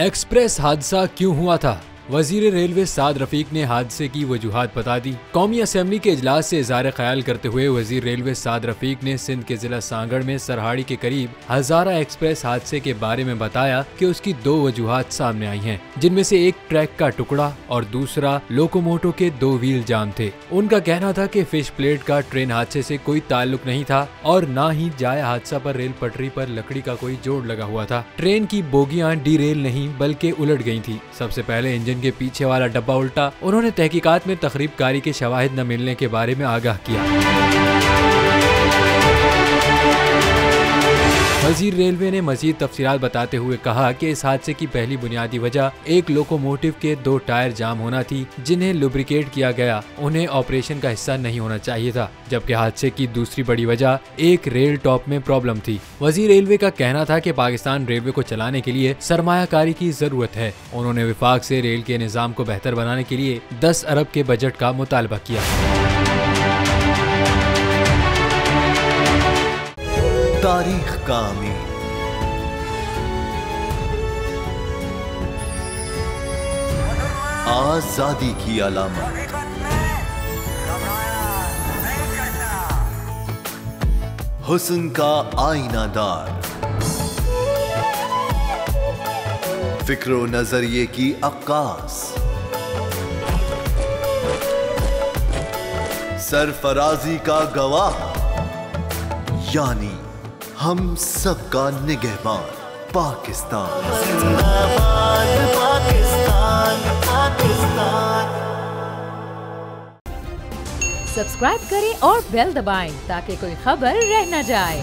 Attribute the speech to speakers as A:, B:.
A: Express हादसा क्यों हुआ था? वजीर रेलवे साद रफीक ने हादसे की वजूहात बता दी। कौमी असम्बली के इजलास से इज़हार ख्याल करते हुए वजीर रेलवे साद रफीक ने सिंध के जिला सांगड़ में सरहाड़ी के करीब हजारा एक्सप्रेस हादसे के बारे में बताया कि उसकी दो वजूहात सामने आई हैं, जिनमें से एक ट्रैक का टुकड़ा और दूसरा लोकोमोटो के दो व्हील जाम थे। उनका कहना था कि फिश प्लेट का ट्रेन हादसे से कोई ताल्लुक नहीं था और न ही जाया हादसा पर रेल पटरी पर लकड़ी का कोई जोड़ लगा हुआ था। ट्रेन की बोगियां डीरेल नहीं बल्कि उलट गई थी। सबसे पहले इंजन के पीछे वाला डब्बा उल्टा। उन्होंने तहकीकात में तखरीबकारी के शवाहिद न मिलने के बारे में आगाह किया। वजीर रेलवे ने मजीद तफसीलात बताते हुए कहा कि इस हादसे की पहली बुनियादी वजह एक लोकोमोटिव के दो टायर जाम होना थी, जिन्हें लुब्रिकेट किया गया। उन्हें ऑपरेशन का हिस्सा नहीं होना चाहिए था। जबकि हादसे की दूसरी बड़ी वजह एक रेल टॉप में प्रॉब्लम थी। वजीर रेलवे का कहना था कि पाकिस्तान रेलवे को चलाने के लिए सरमायाकारी की जरूरत है। उन्होंने विफाक से रेल के निज़ाम को बेहतर बनाने के लिए 10 अरब के बजट का मुतालबा किया।
B: तारीख का अमीर, आजादी की अलामत, हुस्न का आईनादार, फिक्रो नजरिए की अक्कास, सरफराजी का गवाह, यानी हम सबका निगहबान पाकिस्तान। जिंदाबाद पाकिस्तान, पाकिस्तान।
C: सब्सक्राइब करें और बेल दबाएं ताकि कोई खबर रह न जाए।